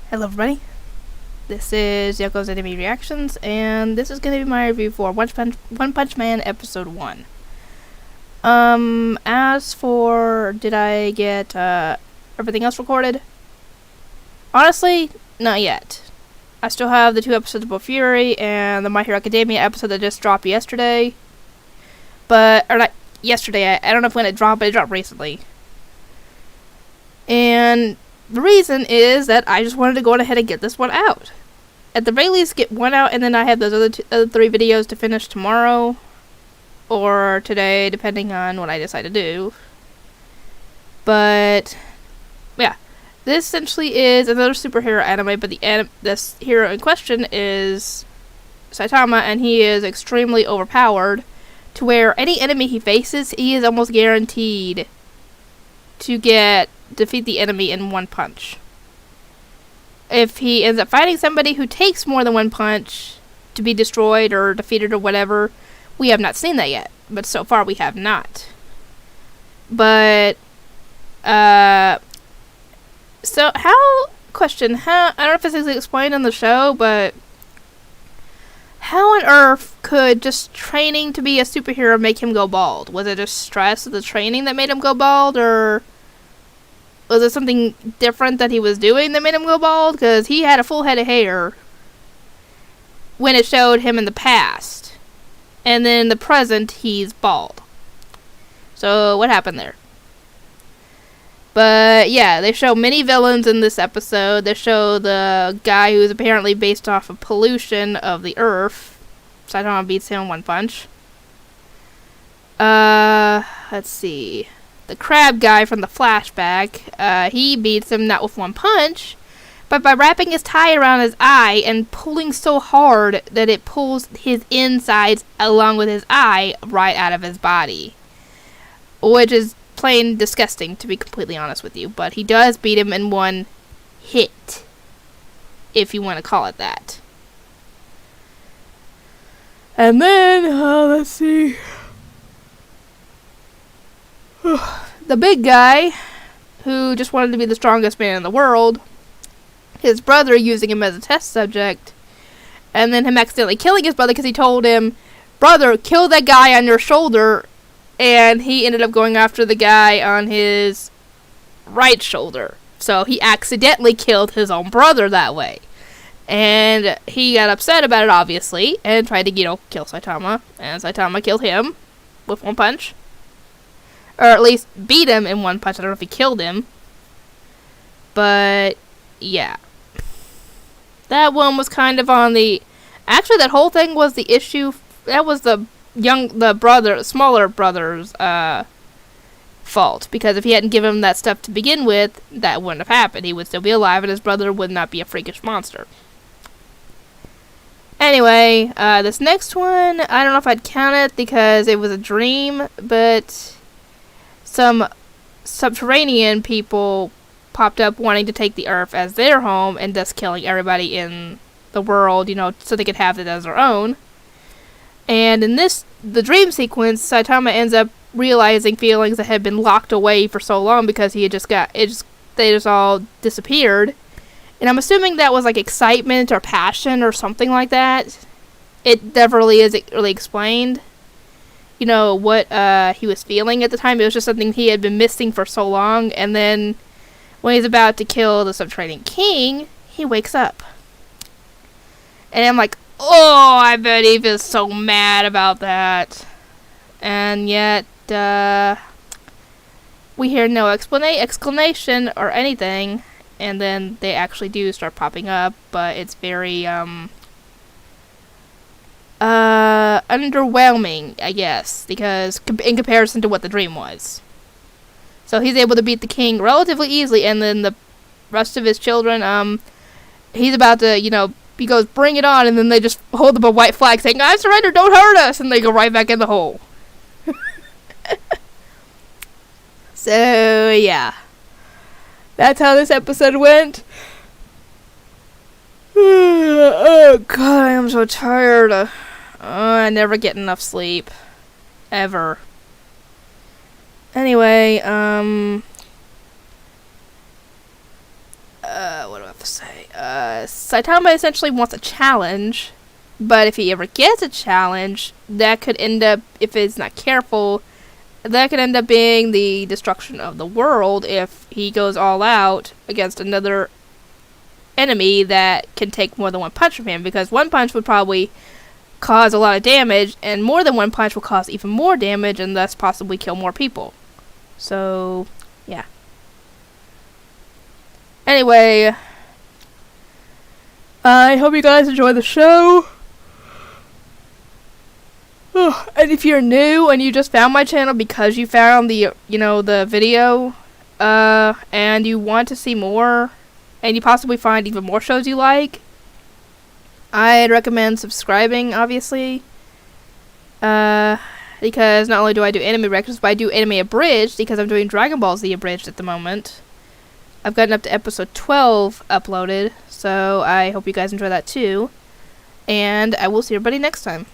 Hello everybody, this is Yoko's Anime Reactions, and this is going to be my review for One Punch Man Episode 1. As for, did I get, everything else recorded? Honestly, not yet. I still have the 2 episodes of Bow Fury, and the My Hero Academia episode that just dropped yesterday. Or not yesterday, I don't know if when it dropped, but it dropped recently. And the reason is that I just wanted to go ahead and get this one out. At the very least, get one out, and then I have those other 3 videos to finish tomorrow. Or today, depending on what I decide to do. But, yeah. This essentially is another superhero anime, but this hero in question is Saitama, and he is extremely overpowered, to where any enemy he faces, he is almost guaranteed to defeat the enemy in one punch. If he ends up fighting somebody who takes more than one punch to be destroyed or defeated or whatever, we have not seen that yet. But so far we have not. But, so I don't know if this is explained on the show, but how on earth could just training to be a superhero make him go bald? Was it just stress of the training that made him go bald, or was it something different that he was doing that made him go bald? Because he had a full head of hair when it showed him in the past. And then in the present, he's bald. So, what happened there? But, yeah, they show many villains in this episode. They show the guy who's apparently based off of pollution of the earth. Saitama beats him in one punch. Let's see. The crab guy from the flashback, he beats him not with one punch, but by wrapping his tie around his eye and pulling so hard that it pulls his insides along with his eye right out of his body. Which is plain disgusting, to be completely honest with you, but he does beat him in one hit, if you want to call it that. And then, let's see. The big guy, who just wanted to be the strongest man in the world, his brother using him as a test subject, and then him accidentally killing his brother because he told him, "Brother, kill that guy on your shoulder," and he ended up going after the guy on his right shoulder. So he accidentally killed his own brother that way. And he got upset about it, obviously, and tried to, kill Saitama, and Saitama killed him with one punch. Or at least beat him in one punch. I don't know if he killed him. But, yeah. That one was kind of on the... Actually, that whole thing was the issue... That was the smaller brother's, fault. Because if he hadn't given him that stuff to begin with, that wouldn't have happened. He would still be alive, and his brother would not be a freakish monster. Anyway, this next one, I don't know if I'd count it because it was a dream, but some subterranean people popped up wanting to take the Earth as their home and thus killing everybody in the world, so they could have it as their own. And in the dream sequence, Saitama ends up realizing feelings that had been locked away for so long because they just all disappeared. And I'm assuming that was like excitement or passion or something like that. It never really is really explained. What he was feeling at the time. It was just something he had been missing for so long. And then when he's about to kill the subterranean king, he wakes up. And I'm like, oh, I bet he was so mad about that. And yet, we hear no explanation or anything. And then they actually do start popping up. But it's very, underwhelming, I guess, because in comparison to what the dream was. So he's able to beat the king relatively easily, and then the rest of his children, he's about to, he goes, "Bring it on," and then they just hold up a white flag saying, "I surrender, don't hurt us," and they go right back in the hole. So, yeah. That's how this episode went. Oh, God, I am so tired. I never get enough sleep. Ever. Anyway, what do I have to say? Saitama essentially wants a challenge, but if he ever gets a challenge, that could end up, if it's not careful, that could end up being the destruction of the world if he goes all out against another enemy that can take more than one punch from him, because one punch would probably cause a lot of damage, and more than one punch will cause even more damage and thus possibly kill more people. So, yeah. Anyway, I hope you guys enjoy the show. And if you're new and you just found my channel because you found the, the video, and you want to see more, and you possibly find even more shows you like, I'd recommend subscribing, obviously. Because not only do I do anime reactions, but I do anime abridged, because I'm doing Dragon Ball Z abridged at the moment. I've gotten up to episode 12 uploaded, so I hope you guys enjoy that too. And I will see everybody next time.